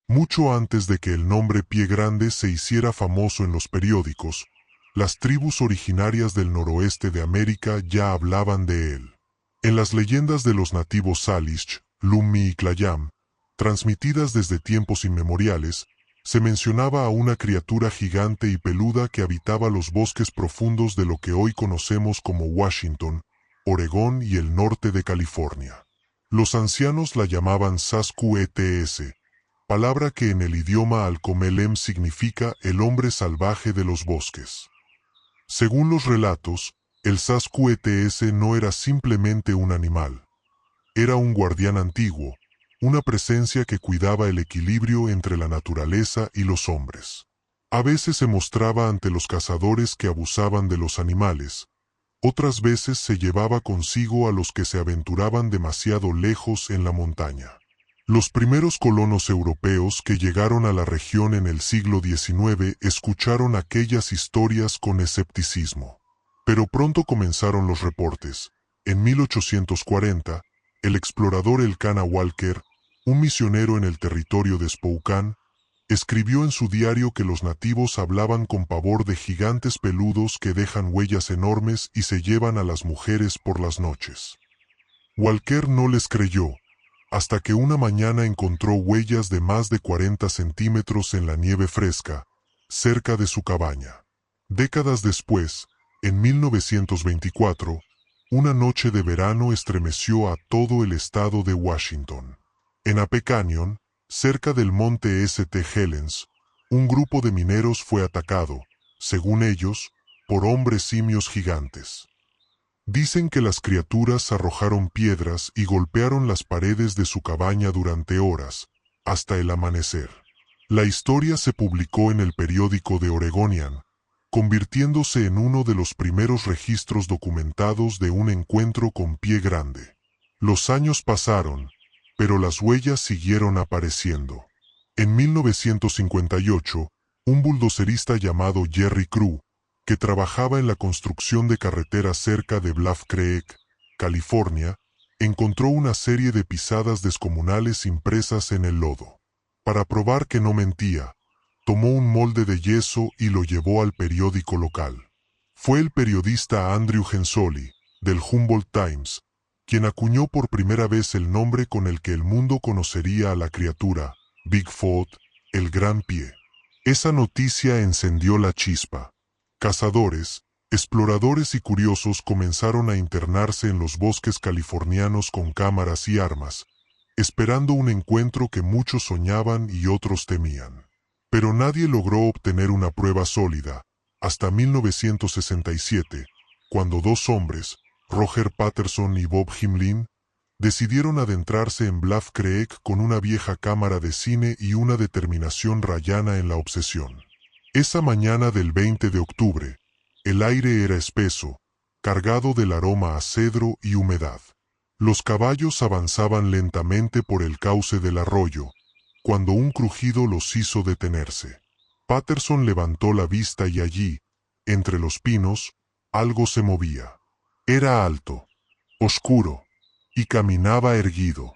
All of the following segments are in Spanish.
Mucho antes de que el nombre Pie Grande se hiciera famoso en los periódicos, las tribus originarias del noroeste de América ya hablaban de él. En las leyendas de los nativos Salish, Lummi y Clayam, transmitidas desde tiempos inmemoriales, se mencionaba a una criatura gigante y peluda que habitaba los bosques profundos de lo que hoy conocemos como Washington, Oregón y el norte de California. Los ancianos la llamaban Sasquatch, palabra que en el idioma alcomelem significa el hombre salvaje de los bosques. Según los relatos, el Sasquatch no era simplemente un animal. Era un guardián antiguo, una presencia que cuidaba el equilibrio entre la naturaleza y los hombres. A veces se mostraba ante los cazadores que abusaban de los animales, otras veces se llevaba consigo a los que se aventuraban demasiado lejos en la montaña. Los primeros colonos europeos que llegaron a la región en el siglo XIX escucharon aquellas historias con escepticismo. Pero pronto comenzaron los reportes. En 1840, el explorador Elkanah Walker, un misionero en el territorio de Spokane, escribió en su diario que los nativos hablaban con pavor de gigantes peludos que dejan huellas enormes y se llevan a las mujeres por las noches. Walker no les creyó, hasta que una mañana encontró huellas de más de 40 centímetros en la nieve fresca, cerca de su cabaña. Décadas después, en 1924, una noche de verano estremeció a todo el estado de Washington. En Ape Canyon, cerca del monte St. Helens, un grupo de mineros fue atacado, según ellos, por hombres simios gigantes. Dicen que las criaturas arrojaron piedras y golpearon las paredes de su cabaña durante horas, hasta el amanecer. La historia se publicó en el periódico The Oregonian, convirtiéndose en uno de los primeros registros documentados de un encuentro con Pie Grande. Los años pasaron, pero las huellas siguieron apareciendo. En 1958, un buldocerista llamado Jerry Crew, que trabajaba en la construcción de carreteras cerca de Bluff Creek, California, encontró una serie de pisadas descomunales impresas en el lodo. Para probar que no mentía, tomó un molde de yeso y lo llevó al periódico local. Fue el periodista Andrew Gensoli, del Humboldt Times, quien acuñó por primera vez el nombre con el que el mundo conocería a la criatura, Bigfoot, el Gran Pie. Esa noticia encendió la chispa. Cazadores, exploradores y curiosos comenzaron a internarse en los bosques californianos con cámaras y armas, esperando un encuentro que muchos soñaban y otros temían. Pero nadie logró obtener una prueba sólida, hasta 1967, cuando dos hombres, Roger Patterson y Bob Himlin, decidieron adentrarse en Bluff Creek con una vieja cámara de cine y una determinación rayana en la obsesión. Esa mañana del 20 de octubre, el aire era espeso, cargado del aroma a cedro y humedad. Los caballos avanzaban lentamente por el cauce del arroyo, cuando un crujido los hizo detenerse. Patterson levantó la vista y allí, entre los pinos, algo se movía. Era alto, oscuro, y caminaba erguido.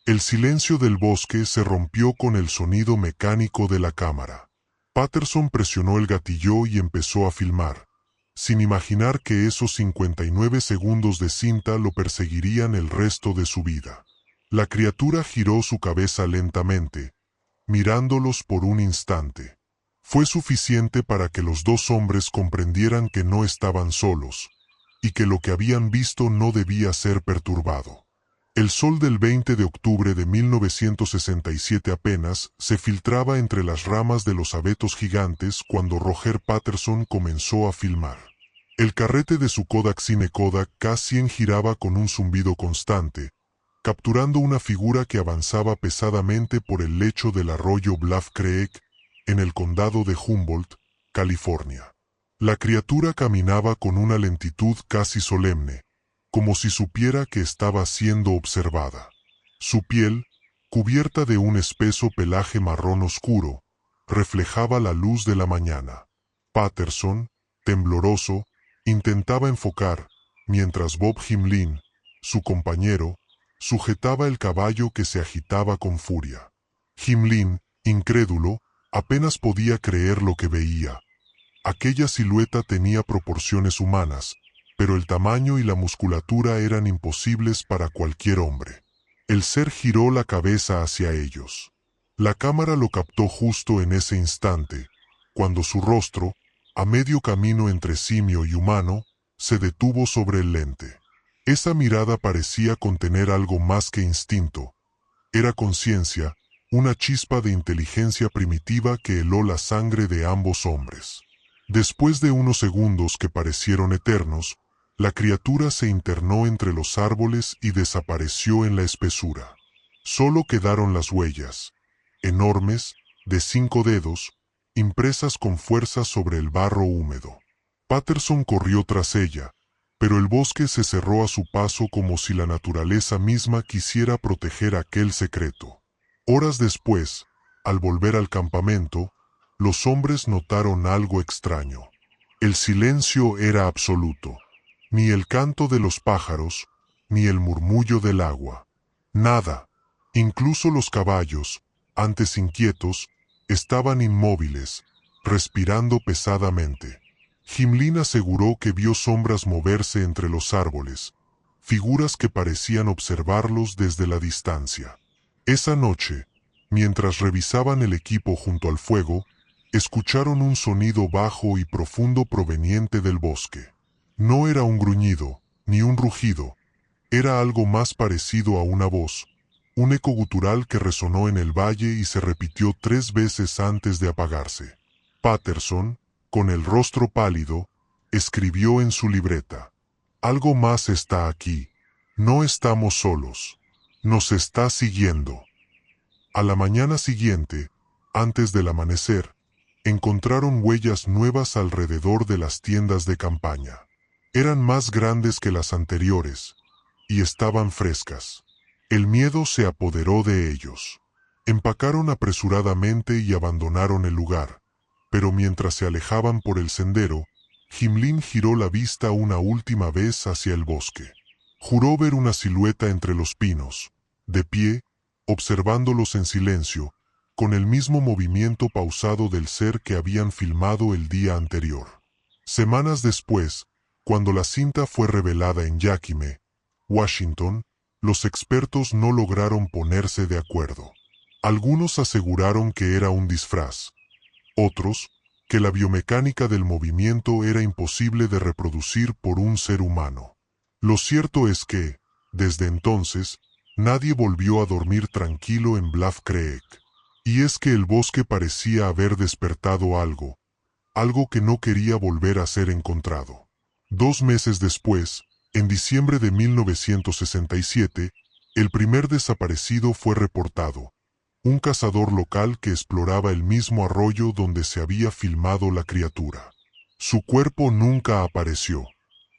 El silencio del bosque se rompió con el sonido mecánico de la cámara. Patterson presionó el gatillo y empezó a filmar, sin imaginar que esos 59 segundos de cinta lo perseguirían el resto de su vida. La criatura giró su cabeza lentamente, mirándolos por un instante. Fue suficiente para que los dos hombres comprendieran que no estaban solos, y que lo que habían visto no debía ser perturbado. El sol del 20 de octubre de 1967 apenas se filtraba entre las ramas de los abetos gigantes cuando Roger Patterson comenzó a filmar. El carrete de su Kodak Cine Kodak K100 giraba con un zumbido constante, capturando una figura que avanzaba pesadamente por el lecho del arroyo Bluff Creek, en el condado de Humboldt, California. La criatura caminaba con una lentitud casi solemne, como si supiera que estaba siendo observada. Su piel, cubierta de un espeso pelaje marrón oscuro, reflejaba la luz de la mañana. Patterson, tembloroso, intentaba enfocar, mientras Bob Himlin, su compañero, sujetaba el caballo que se agitaba con furia. Himlin, Incrédulo, apenas podía creer lo que veía. Aquella silueta tenía proporciones humanas, pero el tamaño y la musculatura eran imposibles para cualquier hombre. El ser giró la cabeza hacia ellos. La cámara lo captó justo en ese instante, cuando su rostro, a medio camino entre simio y humano, se detuvo sobre el lente. Esa mirada parecía contener algo más que instinto. Era conciencia, una chispa de inteligencia primitiva que heló la sangre de ambos hombres. Después de unos segundos que parecieron eternos, la criatura se internó entre los árboles y desapareció en la espesura. Solo quedaron las huellas, enormes, de 5 dedos, impresas con fuerza sobre el barro húmedo. Patterson corrió tras ella, pero el bosque se cerró a su paso como si la naturaleza misma quisiera proteger aquel secreto. Horas después, al volver al campamento, los hombres notaron algo extraño. El silencio era absoluto. Ni el canto de los pájaros, ni el murmullo del agua. Nada. Incluso los caballos, antes inquietos, estaban inmóviles, respirando pesadamente. Gimlin aseguró que vio sombras moverse entre los árboles, figuras que parecían observarlos desde la distancia. Esa noche, mientras revisaban el equipo junto al fuego, escucharon un sonido bajo y profundo proveniente del bosque. No era un gruñido, ni un rugido, era algo más parecido a una voz, un eco gutural que resonó en el valle y se repitió 3 veces antes de apagarse. Patterson, con el rostro pálido, escribió en su libreta: «Algo más está aquí. No estamos solos. Nos está siguiendo». A la mañana siguiente, antes del amanecer, encontraron huellas nuevas alrededor de las tiendas de campaña. Eran más grandes que las anteriores, y estaban frescas. El miedo se apoderó de ellos. Empacaron apresuradamente y abandonaron el lugar, pero mientras se alejaban por el sendero, Gimlin giró la vista una última vez hacia el bosque. Juró ver una silueta entre los pinos, de pie, observándolos en silencio, con el mismo movimiento pausado del ser que habían filmado el día anterior. Semanas después, cuando la cinta fue revelada en Yakima, Washington, los expertos no lograron ponerse de acuerdo. Algunos aseguraron que era un disfraz. Otros, que la biomecánica del movimiento era imposible de reproducir por un ser humano. Lo cierto es que, desde entonces, nadie volvió a dormir tranquilo en Bluff Creek. Y es que el bosque parecía haber despertado algo que no quería volver a ser encontrado. 2 meses después, en diciembre de 1967, el primer desaparecido fue reportado. Un cazador local que exploraba el mismo arroyo donde se había filmado la criatura. Su cuerpo nunca apareció.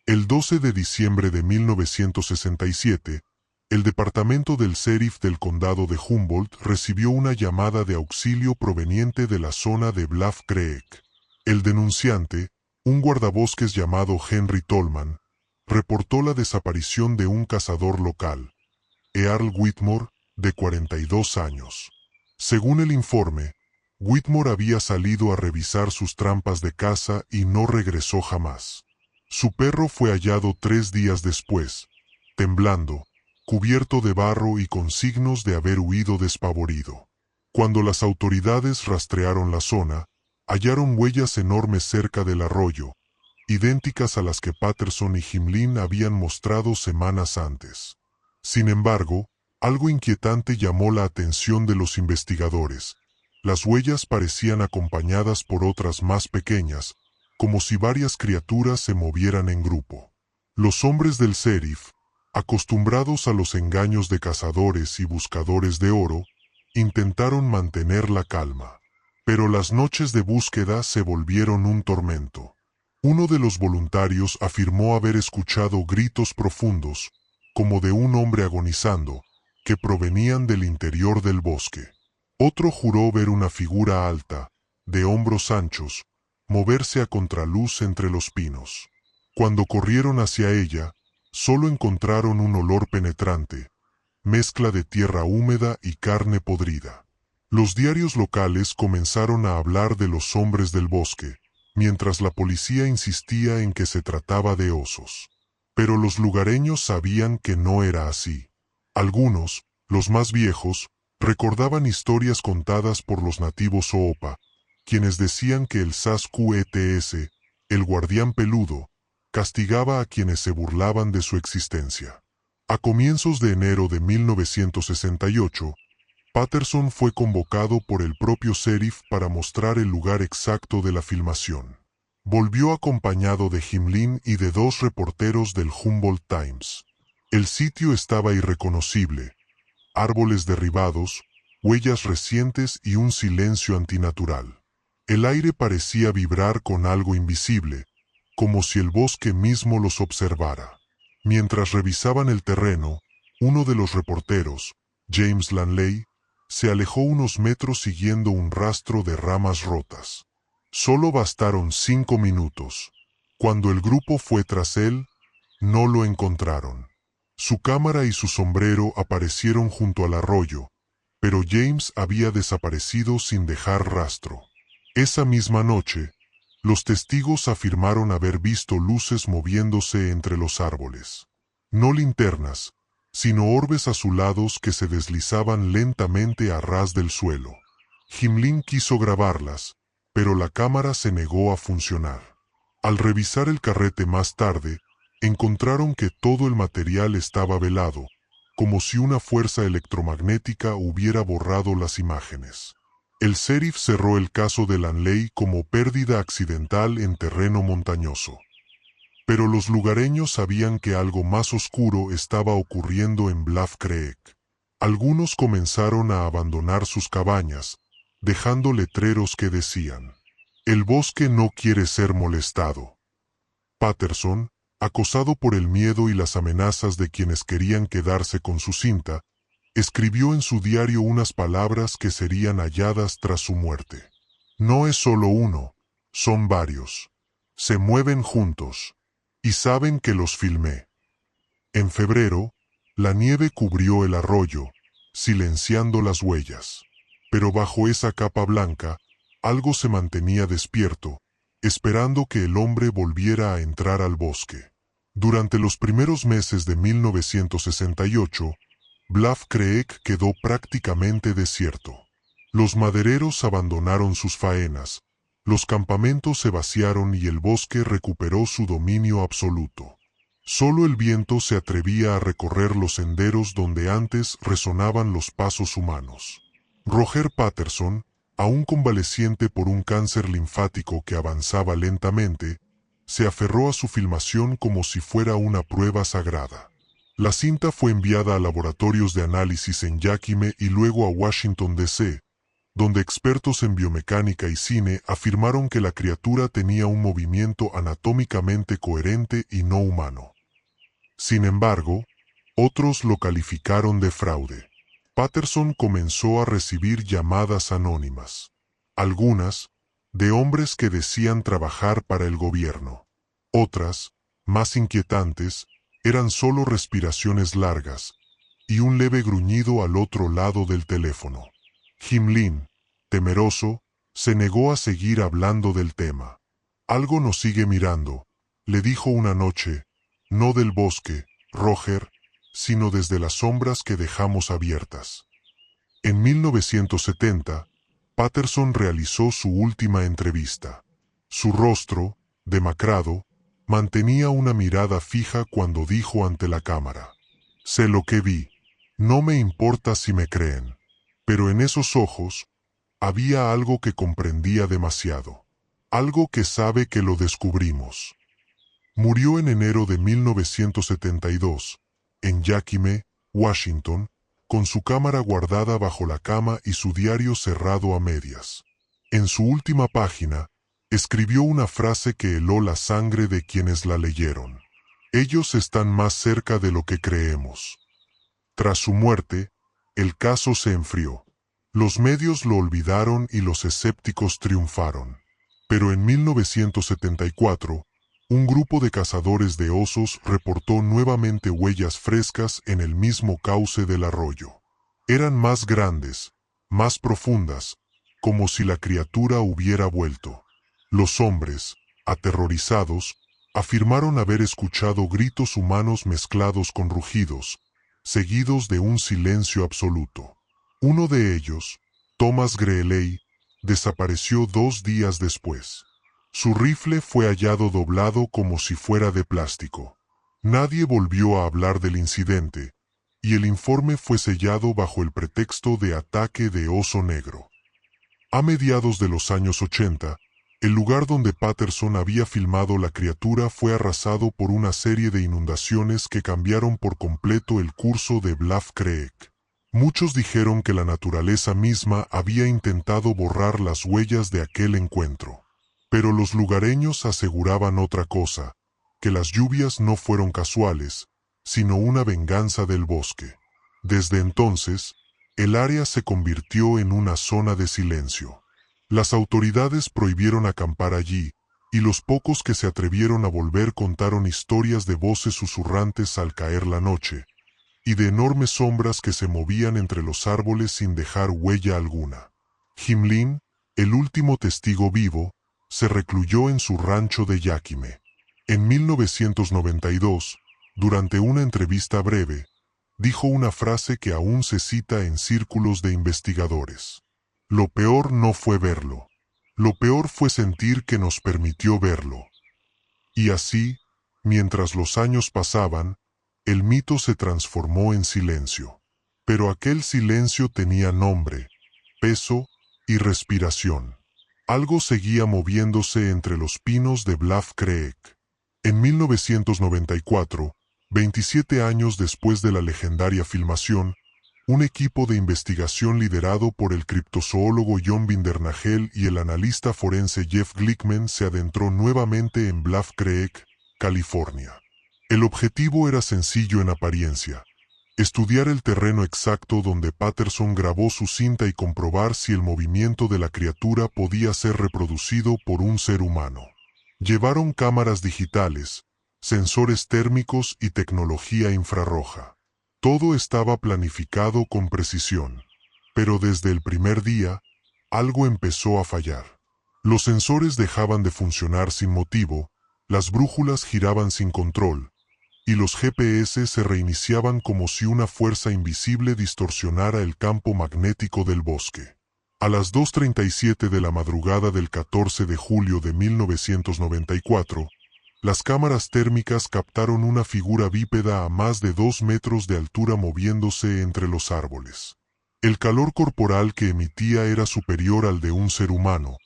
El 12 de diciembre de 1967, el departamento del sheriff del condado de Humboldt recibió una llamada de auxilio proveniente de la zona de Bluff Creek. El denunciante, un guardabosques llamado Henry Tolman, reportó la desaparición de un cazador local, Earl Whitmore, de 42 años. Según el informe, Whitmore había salido a revisar sus trampas de caza y no regresó jamás. Su perro fue hallado 3 días después, temblando, cubierto de barro y con signos de haber huido despavorido. Cuando las autoridades rastrearon la zona, hallaron huellas enormes cerca del arroyo, idénticas a las que Patterson y Gimlin habían mostrado semanas antes. Sin embargo, algo inquietante llamó la atención de los investigadores. Las huellas parecían acompañadas por otras más pequeñas, como si varias criaturas se movieran en grupo. Los hombres del sheriff, acostumbrados a los engaños de cazadores y buscadores de oro, intentaron mantener la calma. Pero las noches de búsqueda se volvieron un tormento. Uno de los voluntarios afirmó haber escuchado gritos profundos, como de un hombre agonizando, que provenían del interior del bosque. Otro juró ver una figura alta, de hombros anchos, moverse a contraluz entre los pinos. Cuando corrieron hacia ella, solo encontraron un olor penetrante, mezcla de tierra húmeda y carne podrida. Los diarios locales comenzaron a hablar de los hombres del bosque, mientras la policía insistía en que se trataba de osos. Pero los lugareños sabían que no era así. Algunos, los más viejos, recordaban historias contadas por los nativos Oopa, quienes decían que el Sasquatch, el guardián peludo, castigaba a quienes se burlaban de su existencia. A comienzos de enero de 1968, Patterson fue convocado por el propio sheriff para mostrar el lugar exacto de la filmación. Volvió acompañado de Jim Lynn y de 2 reporteros del Humboldt Times. El sitio estaba irreconocible: árboles derribados, huellas recientes y un silencio antinatural. El aire parecía vibrar con algo invisible, como si el bosque mismo los observara. Mientras revisaban el terreno, uno de los reporteros, James Lanley, se alejó unos metros siguiendo un rastro de ramas rotas. Solo bastaron 5 minutos. Cuando el grupo fue tras él, no lo encontraron. Su cámara y su sombrero aparecieron junto al arroyo, pero James había desaparecido sin dejar rastro. Esa misma noche, los testigos afirmaron haber visto luces moviéndose entre los árboles. No linternas, sino orbes azulados que se deslizaban lentamente a ras del suelo. Jim Lynn quiso grabarlas, pero la cámara se negó a funcionar. Al revisar el carrete más tarde, encontraron que todo el material estaba velado, como si una fuerza electromagnética hubiera borrado las imágenes. El sheriff cerró el caso de Lanley como pérdida accidental en terreno montañoso. Pero los lugareños sabían que algo más oscuro estaba ocurriendo en Bluff Creek. Algunos comenzaron a abandonar sus cabañas, dejando letreros que decían: "El bosque no quiere ser molestado". Patterson, acosado por el miedo y las amenazas de quienes querían quedarse con su cinta, escribió en su diario unas palabras que serían halladas tras su muerte. "No es solo uno, son varios. Se mueven juntos. Y saben que los filmé". En febrero, la nieve cubrió el arroyo, silenciando las huellas. Pero bajo esa capa blanca, algo se mantenía despierto, esperando que el hombre volviera a entrar al bosque. Durante los primeros meses de 1968, Bluff Creek quedó prácticamente desierto. Los madereros abandonaron sus faenas, los campamentos se vaciaron y el bosque recuperó su dominio absoluto. Solo el viento se atrevía a recorrer los senderos donde antes resonaban los pasos humanos. Roger Patterson, aún convaleciente por un cáncer linfático que avanzaba lentamente, se aferró a su filmación como si fuera una prueba sagrada. La cinta fue enviada a laboratorios de análisis en Yakima y luego a Washington, D.C., donde expertos en biomecánica y cine afirmaron que la criatura tenía un movimiento anatómicamente coherente y no humano. Sin embargo, otros lo calificaron de fraude. Patterson comenzó a recibir llamadas anónimas. Algunas, de hombres que decían trabajar para el gobierno. Otras, más inquietantes, eran solo respiraciones largas y un leve gruñido al otro lado del teléfono. Jim Lynn, temeroso, se negó a seguir hablando del tema. "Algo nos sigue mirando", le dijo una noche, "no del bosque, Roger, sino desde las sombras que dejamos abiertas". En 1970, Patterson realizó su última entrevista. Su rostro, demacrado, mantenía una mirada fija cuando dijo ante la cámara: "Sé lo que vi. No me importa si me creen". Pero en esos ojos había algo que comprendía demasiado. Algo que sabe que lo descubrimos. Murió en enero de 1972, en Yakima, Washington, con su cámara guardada bajo la cama y su diario cerrado a medias. En su última página, escribió una frase que heló la sangre de quienes la leyeron: "Ellos están más cerca de lo que creemos". Tras su muerte, el caso se enfrió. Los medios lo olvidaron y los escépticos triunfaron. Pero en 1974, un grupo de cazadores de osos reportó nuevamente huellas frescas en el mismo cauce del arroyo. Eran más grandes, más profundas, como si la criatura hubiera vuelto. Los hombres, aterrorizados, afirmaron haber escuchado gritos humanos mezclados con rugidos, seguidos de un silencio absoluto. Uno de ellos, Thomas Greeley, desapareció 2 días después. Su rifle fue hallado doblado como si fuera de plástico. Nadie volvió a hablar del incidente, y el informe fue sellado bajo el pretexto de ataque de oso negro. A mediados de los años 80, el lugar donde Patterson había filmado la criatura fue arrasado por una serie de inundaciones que cambiaron por completo el curso de Bluff Creek. Muchos dijeron que la naturaleza misma había intentado borrar las huellas de aquel encuentro. Pero los lugareños aseguraban otra cosa, que las lluvias no fueron casuales, sino una venganza del bosque. Desde entonces, el área se convirtió en una zona de silencio. Las autoridades prohibieron acampar allí, y los pocos que se atrevieron a volver contaron historias de voces susurrantes al caer la noche, y de enormes sombras que se movían entre los árboles sin dejar huella alguna. Jim Lynn, el último testigo vivo, se recluyó en su rancho de Yakime. En 1992, durante una entrevista breve, dijo una frase que aún se cita en círculos de investigadores. Lo peor no fue verlo. Lo peor fue sentir que nos permitió verlo. Y así, mientras los años pasaban, el mito se transformó en silencio. Pero aquel silencio tenía nombre, peso y respiración. Algo seguía moviéndose entre los pinos de Bluff Creek. En 1994, 27 años después de la legendaria filmación, un equipo de investigación liderado por el criptozoólogo John Bindernagel y el analista forense Jeff Glickman se adentró nuevamente en Bluff Creek, California. El objetivo era sencillo en apariencia: estudiar el terreno exacto donde Patterson grabó su cinta y comprobar si el movimiento de la criatura podía ser reproducido por un ser humano. Llevaron cámaras digitales, sensores térmicos y tecnología infrarroja. Todo estaba planificado con precisión. Pero desde el primer día, algo empezó a fallar. Los sensores dejaban de funcionar sin motivo, las brújulas giraban sin control, y los GPS se reiniciaban como si una fuerza invisible distorsionara el campo magnético del bosque. A las 2:37 de la madrugada del 14 de julio de 1994, las cámaras térmicas captaron una figura bípeda a más de 2 metros de altura moviéndose entre los árboles. El calor corporal que emitía era superior al de un ser humano,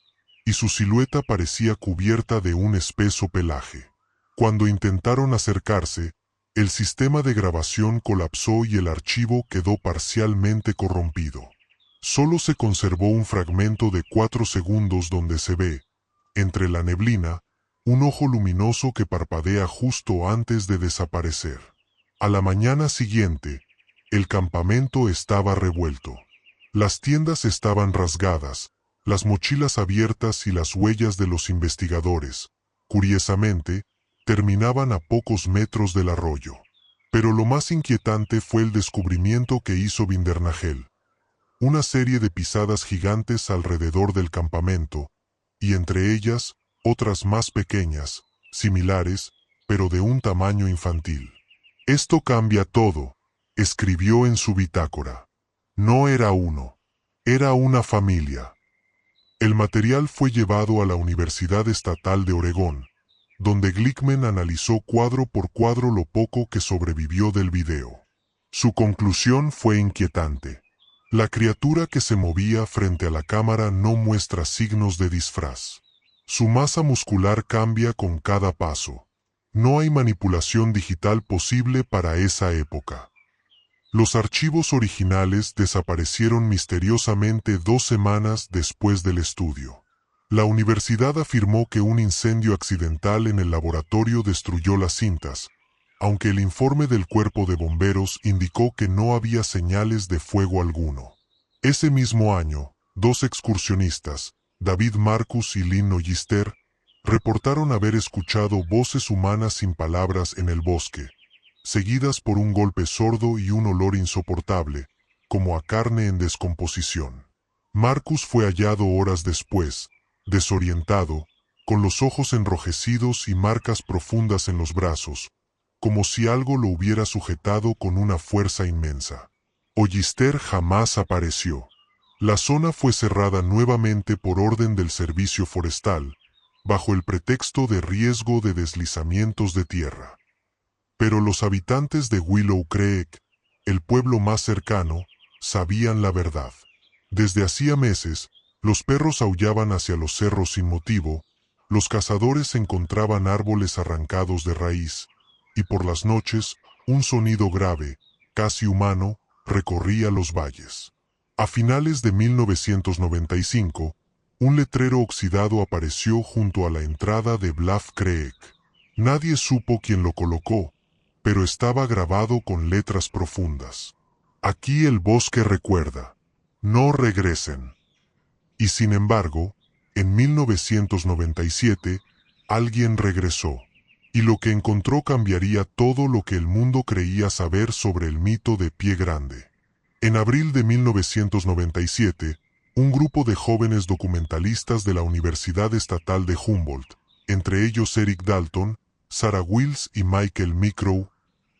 y su silueta parecía cubierta de un espeso pelaje. Cuando intentaron acercarse, el sistema de grabación colapsó y el archivo quedó parcialmente corrompido. Solo se conservó un fragmento de 4 segundos donde se ve, entre la neblina, un ojo luminoso que parpadea justo antes de desaparecer. A la mañana siguiente, el campamento estaba revuelto. Las tiendas estaban rasgadas, las mochilas abiertas y las huellas de los investigadores, curiosamente, terminaban a pocos metros del arroyo. Pero lo más inquietante fue el descubrimiento que hizo Bindernagel. Una serie de pisadas gigantes alrededor del campamento, y entre ellas, otras más pequeñas, similares, pero de un tamaño infantil. «Esto cambia todo», escribió en su bitácora. No era uno, era una familia. El material fue llevado a la Universidad Estatal de Oregón, donde Glickman analizó cuadro por cuadro lo poco que sobrevivió del video. Su conclusión fue inquietante. La criatura que se movía frente a la cámara no muestra signos de disfraz. Su masa muscular cambia con cada paso. No hay manipulación digital posible para esa época. Los archivos originales desaparecieron misteriosamente 2 semanas después del estudio. La universidad afirmó que un incendio accidental en el laboratorio destruyó las cintas, aunque el informe del cuerpo de bomberos indicó que no había señales de fuego alguno. Ese mismo año, 2 excursionistas, David Marcus y Lynn Noyister, reportaron haber escuchado voces humanas sin palabras en el bosque, seguidas por un golpe sordo y un olor insoportable, como a carne en descomposición. Marcus fue hallado horas después, desorientado, con los ojos enrojecidos y marcas profundas en los brazos, como si algo lo hubiera sujetado con una fuerza inmensa. Hollister jamás apareció. La zona fue cerrada nuevamente por orden del servicio forestal, bajo el pretexto de riesgo de deslizamientos de tierra. Pero los habitantes de Willow Creek, el pueblo más cercano, sabían la verdad. Desde hacía meses, los perros aullaban hacia los cerros sin motivo, los cazadores encontraban árboles arrancados de raíz, y por las noches, un sonido grave, casi humano, recorría los valles. A finales de 1995, un letrero oxidado apareció junto a la entrada de Bluff Creek. Nadie supo quién lo colocó, pero estaba grabado con letras profundas. Aquí el bosque recuerda. No regresen. Y sin embargo, en 1997, alguien regresó. Y lo que encontró cambiaría todo lo que el mundo creía saber sobre el mito de Pie Grande. En abril de 1997, un grupo de jóvenes documentalistas de la Universidad Estatal de Humboldt, entre ellos Eric Dalton, Sarah Wills y Michael Microw,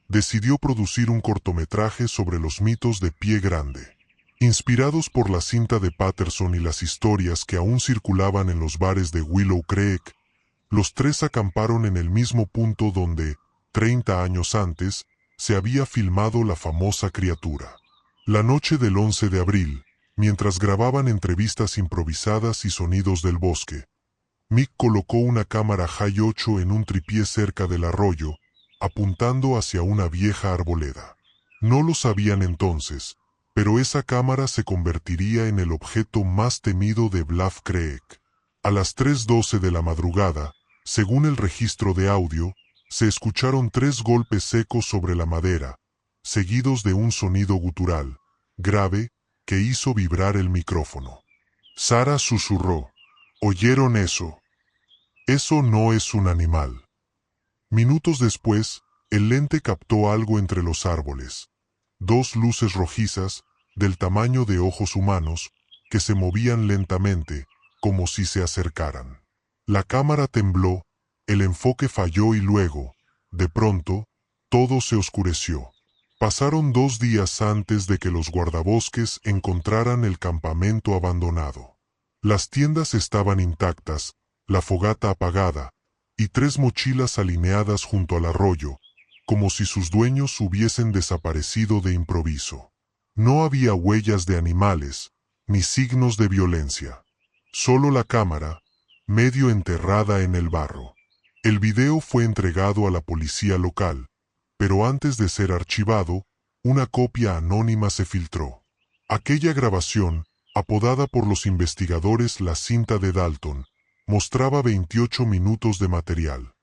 decidió producir un cortometraje sobre los mitos de Pie Grande. Inspirados por la cinta de Patterson y las historias que aún circulaban en los bares de Willow Creek, los tres acamparon en el mismo punto donde, 30 años antes, se había filmado la famosa criatura. La noche del 11 de abril, mientras grababan entrevistas improvisadas y sonidos del bosque, Mick colocó una cámara High 8 en un tripié cerca del arroyo, apuntando hacia una vieja arboleda. No lo sabían entonces, pero esa cámara se convertiría en el objeto más temido de Bluff Creek. A las 3:12 de la madrugada, según el registro de audio, se escucharon 3 golpes secos sobre la madera, seguidos de un sonido gutural, grave, que hizo vibrar el micrófono. Sarah susurró: ¿oyeron eso? Eso no es un animal. Minutos después, el lente captó algo entre los árboles. 2 luces rojizas, del tamaño de ojos humanos, que se movían lentamente, como si se acercaran. La cámara tembló, el enfoque falló y luego, de pronto, todo se oscureció. Pasaron 2 días antes de que los guardabosques encontraran el campamento abandonado. Las tiendas estaban intactas, la fogata apagada, y 3 mochilas alineadas junto al arroyo, como si sus dueños hubiesen desaparecido de improviso. No había huellas de animales, ni signos de violencia. Solo la cámara, medio enterrada en el barro. El video fue entregado a la policía local, pero antes de ser archivado, una copia anónima se filtró. Aquella grabación, apodada por los investigadores la cinta de Dalton, mostraba 28 minutos de material.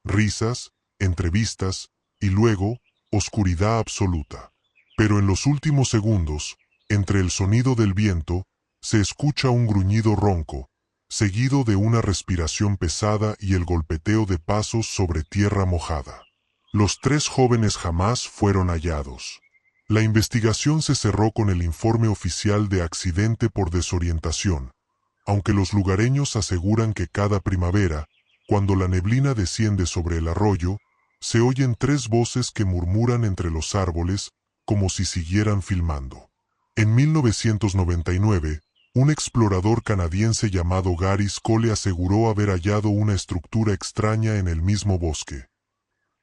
Risas, entrevistas, y luego, oscuridad absoluta. Pero en los últimos segundos, entre el sonido del viento, se escucha un gruñido ronco, seguido de una respiración pesada y el golpeteo de pasos sobre tierra mojada. Los 3 jóvenes jamás fueron hallados. La investigación se cerró con el informe oficial de accidente por desorientación, aunque los lugareños aseguran que cada primavera, cuando la neblina desciende sobre el arroyo, se oyen 3 voces que murmuran entre los árboles, como si siguieran filmando. En 1999, un explorador canadiense llamado Gary Scole aseguró haber hallado una estructura extraña en el mismo bosque.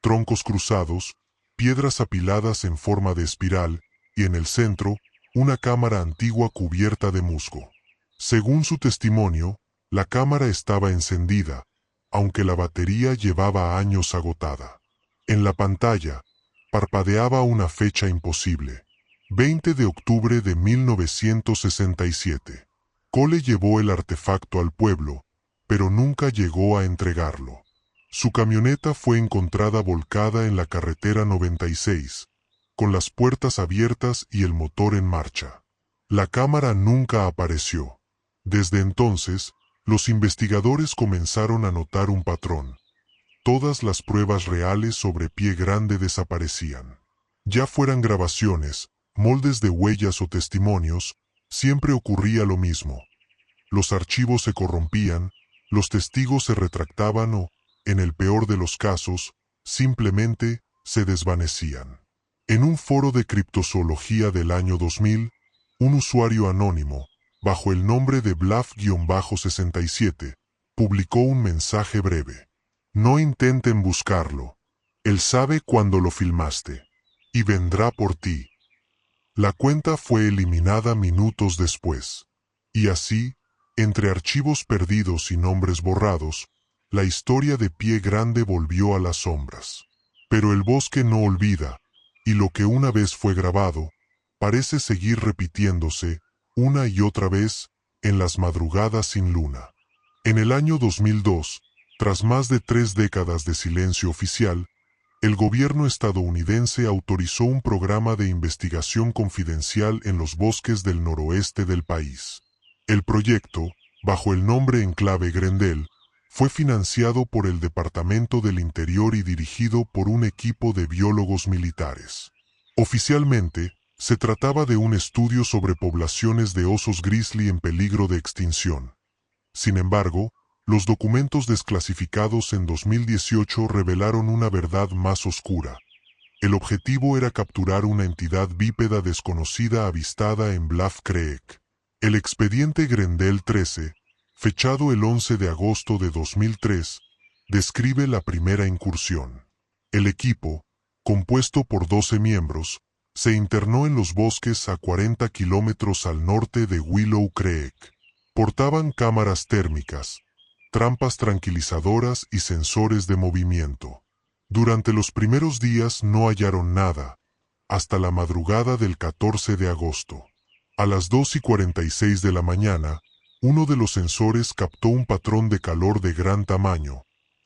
Troncos cruzados, piedras apiladas en forma de espiral, y en el centro, una cámara antigua cubierta de musgo. Según su testimonio, la cámara estaba encendida, aunque la batería llevaba años agotada. En la pantalla, parpadeaba una fecha imposible: 20 de octubre de 1967. Cole llevó el artefacto al pueblo, pero nunca llegó a entregarlo. Su camioneta fue encontrada volcada en la carretera 96, con las puertas abiertas y el motor en marcha. La cámara nunca apareció. Desde entonces, los investigadores comenzaron a notar un patrón. Todas las pruebas reales sobre Pie Grande desaparecían. Ya fueran grabaciones, moldes de huellas o testimonios, siempre ocurría lo mismo. Los archivos se corrompían, los testigos se retractaban o, en el peor de los casos, simplemente se desvanecían. En un foro de criptozoología del año 2000, un usuario anónimo, bajo el nombre de Bluff-67, publicó un mensaje breve. No intenten buscarlo. Él sabe cuándo lo filmaste. Y vendrá por ti. La cuenta fue eliminada minutos después. Y así, entre archivos perdidos y nombres borrados, la historia de Pie Grande volvió a las sombras. Pero el bosque no olvida, y lo que una vez fue grabado, parece seguir repitiéndose, una y otra vez, en las madrugadas sin luna. En el año 2002, tras más de 3 décadas de silencio oficial, el gobierno estadounidense autorizó un programa de investigación confidencial en los bosques del noroeste del país. El proyecto, bajo el nombre Enclave Grendel, fue financiado por el Departamento del Interior y dirigido por un equipo de biólogos militares. Oficialmente, se trataba de un estudio sobre poblaciones de osos grizzly en peligro de extinción. Sin embargo, los documentos desclasificados en 2018 revelaron una verdad más oscura. El objetivo era capturar una entidad bípeda desconocida avistada en Bluff Creek. El expediente Grendel 13, fechado el 11 de agosto de 2003, describe la primera incursión. El equipo, compuesto por 12 miembros, se internó en los bosques a 40 kilómetros al norte de Willow Creek. Portaban cámaras térmicas, trampas tranquilizadoras y sensores de movimiento. Durante los primeros días no hallaron nada, hasta la madrugada del 14 de agosto. A las 2:46 de la mañana, uno de los sensores captó un patrón de calor de gran tamaño,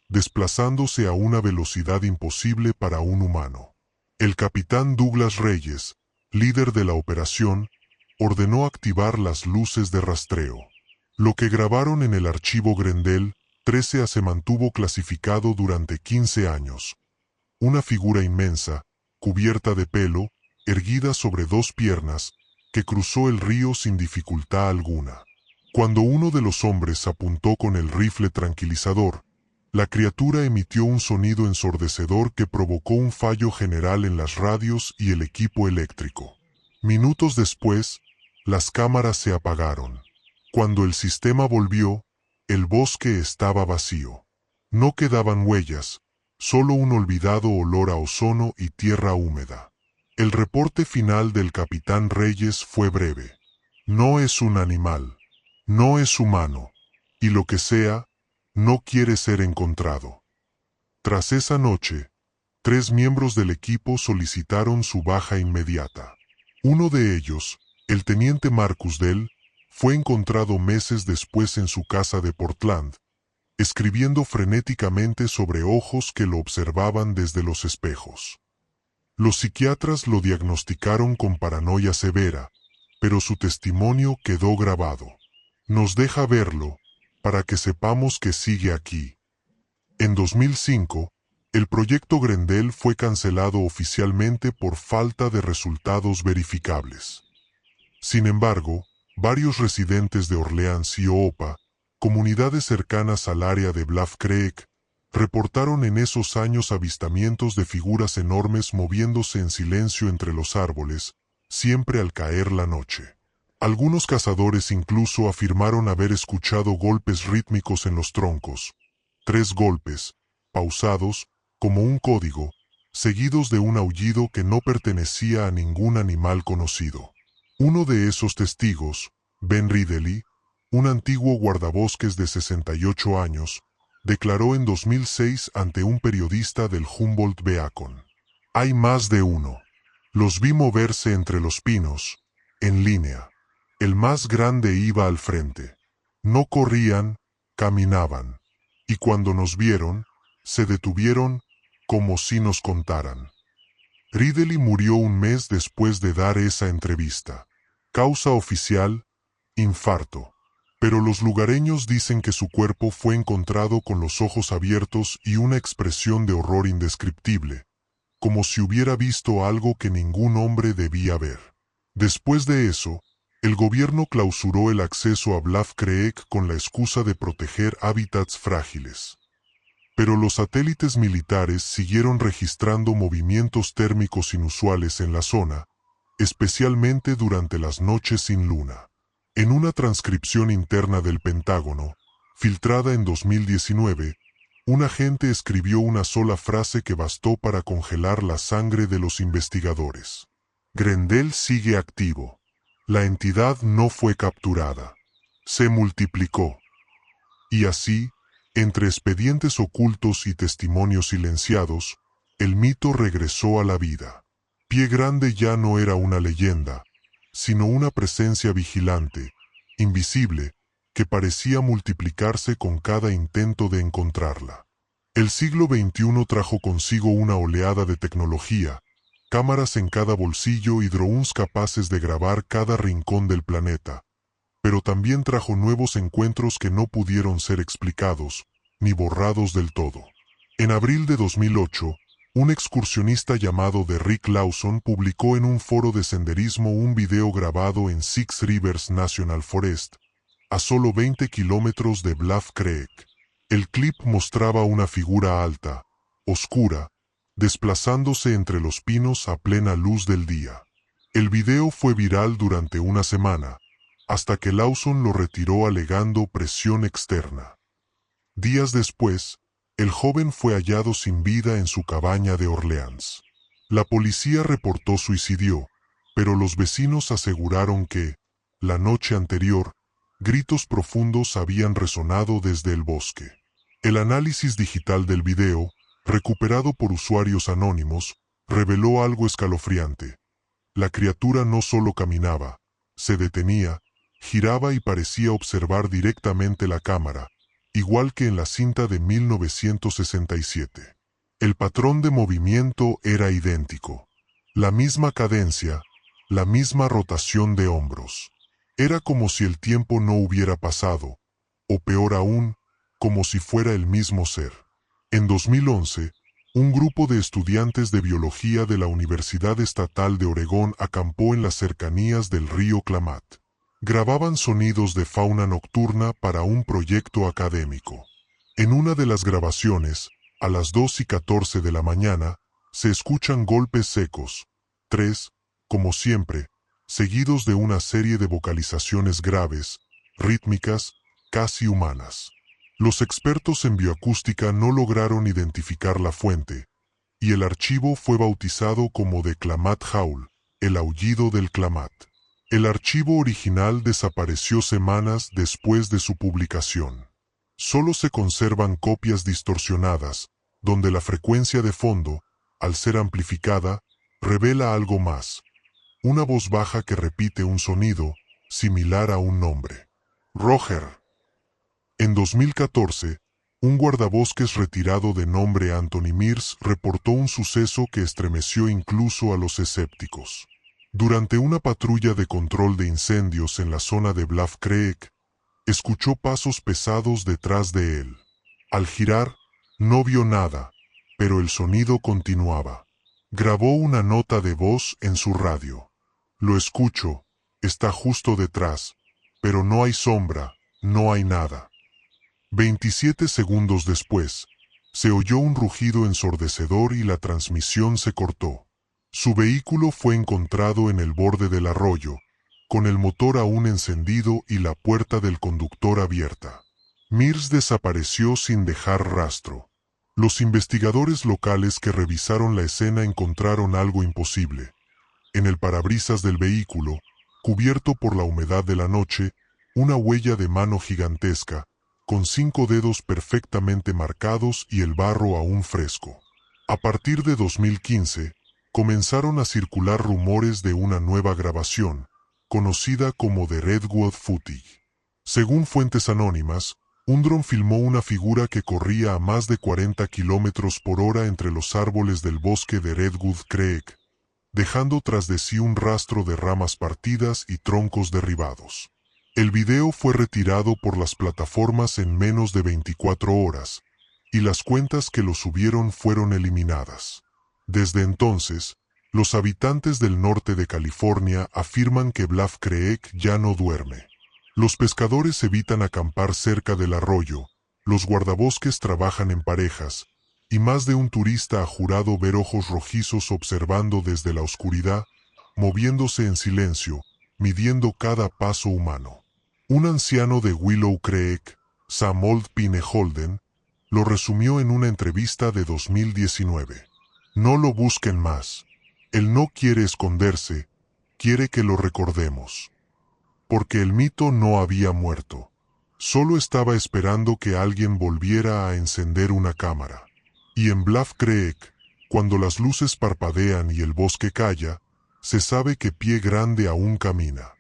desplazándose a una velocidad imposible para un humano. El capitán Douglas Reyes, líder de la operación, ordenó activar las luces de rastreo. Lo que grabaron en el archivo Grendel 13 se mantuvo clasificado durante 15 años. Una figura inmensa, cubierta de pelo, erguida sobre 2 piernas, que cruzó el río sin dificultad alguna. Cuando uno de los hombres apuntó con el rifle tranquilizador, la criatura emitió un sonido ensordecedor que provocó un fallo general en las radios y el equipo eléctrico. Minutos después, las cámaras se apagaron. Cuando el sistema volvió, el bosque estaba vacío. No quedaban huellas, solo un olvidado olor a ozono y tierra húmeda. El reporte final del capitán Reyes fue breve. No es un animal, no es humano, y lo que sea, no quiere ser encontrado. Tras esa noche, 3 miembros del equipo solicitaron su baja inmediata. Uno de ellos, el teniente Marcus Dell, fue encontrado meses después en su casa de Portland, escribiendo frenéticamente sobre ojos que lo observaban desde los espejos. Los psiquiatras lo diagnosticaron con paranoia severa, pero su testimonio quedó grabado. Nos deja verlo, para que sepamos que sigue aquí. En 2005, el proyecto Grendel fue cancelado oficialmente por falta de resultados verificables. Sin embargo, varios residentes de Orleans y Oopa, comunidades cercanas al área de Bluff Creek, reportaron en esos años avistamientos de figuras enormes moviéndose en silencio entre los árboles, siempre al caer la noche. Algunos cazadores incluso afirmaron haber escuchado golpes rítmicos en los troncos. 3 golpes, pausados, como un código, seguidos de un aullido que no pertenecía a ningún animal conocido. Uno de esos testigos, Ben Ridley, un antiguo guardabosques de 68 años, declaró en 2006 ante un periodista del Humboldt Beacon: hay más de uno. Los vi moverse entre los pinos, en línea. El más grande iba al frente. No corrían, caminaban. Y cuando nos vieron, se detuvieron, como si nos contaran. Ridley murió un mes después de dar esa entrevista. Causa oficial: infarto. Pero los lugareños dicen que su cuerpo fue encontrado con los ojos abiertos y una expresión de horror indescriptible, como si hubiera visto algo que ningún hombre debía ver. Después de eso, El gobierno clausuró el acceso a Bluff Creek con la excusa de proteger hábitats frágiles. Pero los satélites militares siguieron registrando movimientos térmicos inusuales en la zona, especialmente durante las noches sin luna. En una transcripción interna del Pentágono, filtrada en 2019, un agente escribió una sola frase que bastó para congelar la sangre de los investigadores. Grendel sigue activo. La entidad no fue capturada. Se multiplicó. Y así, entre expedientes ocultos y testimonios silenciados, el mito regresó a la vida. Pie Grande ya no era una leyenda, sino una presencia vigilante, invisible, que parecía multiplicarse con cada intento de encontrarla. El siglo XXI trajo consigo una oleada de tecnología, cámaras en cada bolsillo y drones capaces de grabar cada rincón del planeta, pero también trajo nuevos encuentros que no pudieron ser explicados, ni borrados del todo. En abril de 2008, un excursionista llamado Derrick Lawson publicó en un foro de senderismo un video grabado en Six Rivers National Forest, a solo 20 kilómetros de Bluff Creek. El clip mostraba una figura alta, oscura, desplazándose entre los pinos a plena luz del día. El video fue viral durante una semana, hasta que Lawson lo retiró alegando presión externa. Días después, el joven fue hallado sin vida en su cabaña de Orleans. La policía reportó suicidio, pero los vecinos aseguraron que, la noche anterior, gritos profundos habían resonado desde el bosque. El análisis digital del video, recuperado por usuarios anónimos, reveló algo escalofriante. La criatura no solo caminaba, se detenía, giraba y parecía observar directamente la cámara, igual que en la cinta de 1967. El patrón de movimiento era idéntico. La misma cadencia, la misma rotación de hombros. Era como si el tiempo no hubiera pasado, o peor aún, como si fuera el mismo ser. En 2011, un grupo de estudiantes de biología de la Universidad Estatal de Oregón acampó en las cercanías del río Klamath. Grababan sonidos de fauna nocturna para un proyecto académico. En una de las grabaciones, a las 2:14 de la mañana, se escuchan golpes secos, 3, como siempre, seguidos de una serie de vocalizaciones graves, rítmicas, casi humanas. Los expertos en bioacústica no lograron identificar la fuente, y el archivo fue bautizado como The Klamath Howl, el aullido del Klamath. El archivo original desapareció semanas después de su publicación. Solo se conservan copias distorsionadas, donde la frecuencia de fondo, al ser amplificada, revela algo más. Una voz baja que repite un sonido, similar a un nombre. Roger. En 2014, un guardabosques retirado de nombre Anthony Mears reportó un suceso que estremeció incluso a los escépticos. Durante una patrulla de control de incendios en la zona de Bluff Creek, escuchó pasos pesados detrás de él. Al girar, no vio nada, pero el sonido continuaba. Grabó una nota de voz en su radio. Lo escucho, está justo detrás, pero no hay sombra, no hay nada. 27 segundos después, se oyó un rugido ensordecedor y la transmisión se cortó. Su vehículo fue encontrado en el borde del arroyo, con el motor aún encendido y la puerta del conductor abierta. Mears desapareció sin dejar rastro. Los investigadores locales que revisaron la escena encontraron algo imposible. En el parabrisas del vehículo, cubierto por la humedad de la noche, una huella de mano gigantesca, con 5 dedos perfectamente marcados y el barro aún fresco. A partir de 2015, comenzaron a circular rumores de una nueva grabación, conocida como The Redwood Footage. Según fuentes anónimas, un dron filmó una figura que corría a más de 40 kilómetros por hora entre los árboles del bosque de Redwood Creek, dejando tras de sí un rastro de ramas partidas y troncos derribados. El video fue retirado por las plataformas en menos de 24 horas, y las cuentas que lo subieron fueron eliminadas. Desde entonces, Los habitantes del norte de California afirman que Bluff Creek ya no duerme. Los pescadores evitan acampar cerca del arroyo, los guardabosques trabajan en parejas, y más de un turista ha jurado ver ojos rojizos observando desde la oscuridad, moviéndose en silencio, midiendo cada paso humano. Un anciano de Willow Creek, Samold Pine Holden, lo resumió en una entrevista de 2019. No lo busquen más. Él no quiere esconderse, quiere que lo recordemos. Porque el mito no había muerto. Solo estaba esperando que alguien volviera a encender una cámara. Y en Bluff Creek, cuando las luces parpadean y el bosque calla, se sabe que Pie Grande aún camina.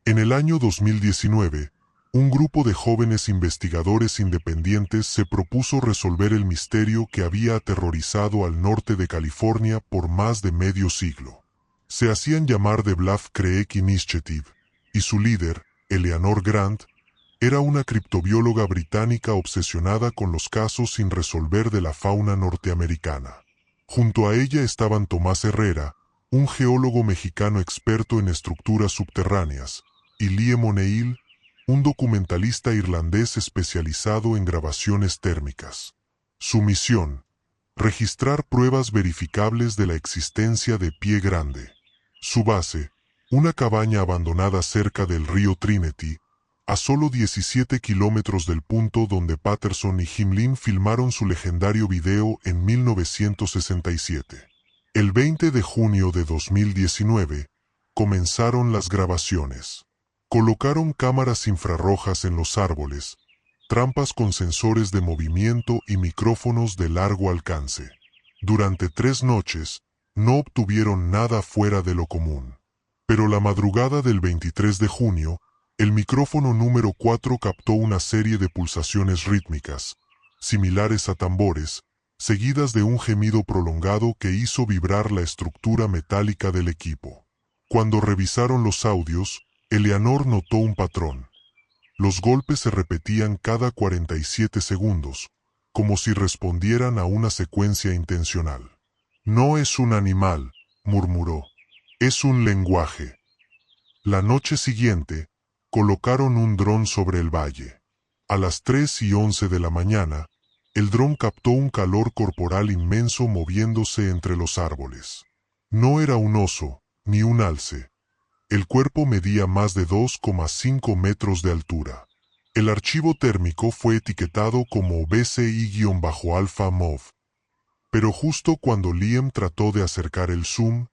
En el año 2019, un grupo de jóvenes investigadores independientes se propuso resolver el misterio que había aterrorizado al norte de California por más de medio siglo. Se hacían llamar The Bluff Creek Initiative, y su líder, Eleanor Grant, era una criptobióloga británica obsesionada con los casos sin resolver de la fauna norteamericana. Junto a ella estaban Tomás Herrera, un geólogo mexicano experto en estructuras subterráneas, y Liam O'Neill, un documentalista irlandés especializado en grabaciones térmicas. Su misión: registrar pruebas verificables de la existencia de Pie Grande. Su base: una cabaña abandonada cerca del río Trinity, a solo 17 kilómetros del punto donde Patterson y Jim Lynn filmaron su legendario video en 1967. El 20 de junio de 2019, comenzaron las grabaciones. Colocaron cámaras infrarrojas en los árboles, trampas con sensores de movimiento y micrófonos de largo alcance. Durante 3 noches, no obtuvieron nada fuera de lo común. Pero la madrugada del 23 de junio, el micrófono número 4 captó una serie de pulsaciones rítmicas, similares a tambores, seguidas de un gemido prolongado que hizo vibrar la estructura metálica del equipo. Cuando revisaron los audios, Eleanor notó un patrón. Los golpes se repetían cada 47 segundos, como si respondieran a una secuencia intencional. «No es un animal», murmuró. «Es un lenguaje». La noche siguiente, colocaron un dron sobre el valle. A las 3:11 de la mañana, el dron captó un calor corporal inmenso moviéndose entre los árboles. No era un oso, ni un alce. El cuerpo medía más de 2,5 metros de altura. El archivo térmico fue etiquetado como BCI-alpha MOV. Pero justo cuando Liam trató de acercar el zoom,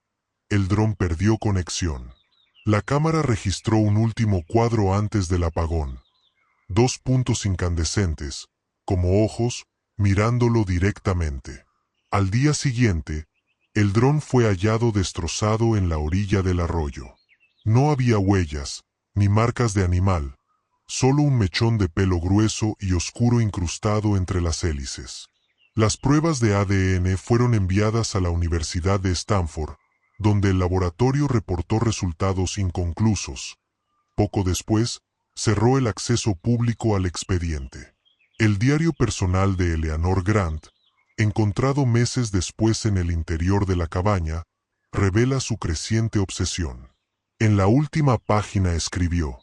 el dron perdió conexión. La cámara registró un último cuadro antes del apagón. 2 puntos incandescentes, como ojos, mirándolo directamente. Al día siguiente, el dron fue hallado destrozado en la orilla del arroyo. No había huellas, ni marcas de animal, solo un mechón de pelo grueso y oscuro incrustado entre las hélices. Las pruebas de ADN fueron enviadas a la Universidad de Stanford, donde el laboratorio reportó resultados inconclusos. Poco después, cerró el acceso público al expediente. El diario personal de Eleanor Grant, encontrado meses después en el interior de la cabaña, revela su creciente obsesión. En la última página escribió: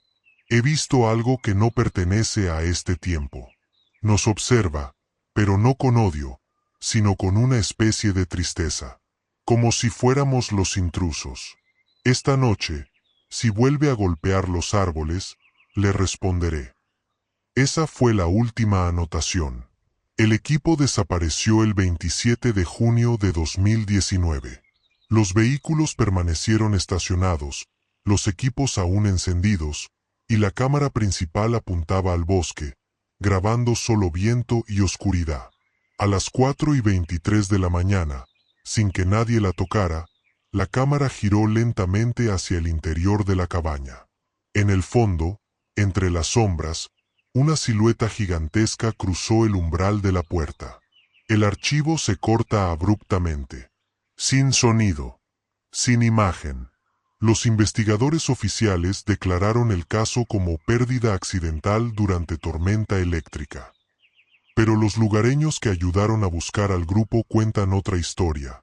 «He visto algo que no pertenece a este tiempo. Nos observa, pero no con odio, sino con una especie de tristeza. Como si fuéramos los intrusos. Esta noche, si vuelve a golpear los árboles, le responderé». Esa fue la última anotación. El equipo desapareció el 27 de junio de 2019. Los vehículos permanecieron estacionados, los equipos aún encendidos, y la cámara principal apuntaba al bosque, grabando solo viento y oscuridad. A las 4:23 de la mañana, sin que nadie la tocara, la cámara giró lentamente hacia el interior de la cabaña. En el fondo, entre las sombras, una silueta gigantesca cruzó el umbral de la puerta. El archivo se corta abruptamente. Sin sonido. Sin imagen. Los investigadores oficiales declararon el caso como pérdida accidental durante tormenta eléctrica. Pero los lugareños que ayudaron a buscar al grupo cuentan otra historia.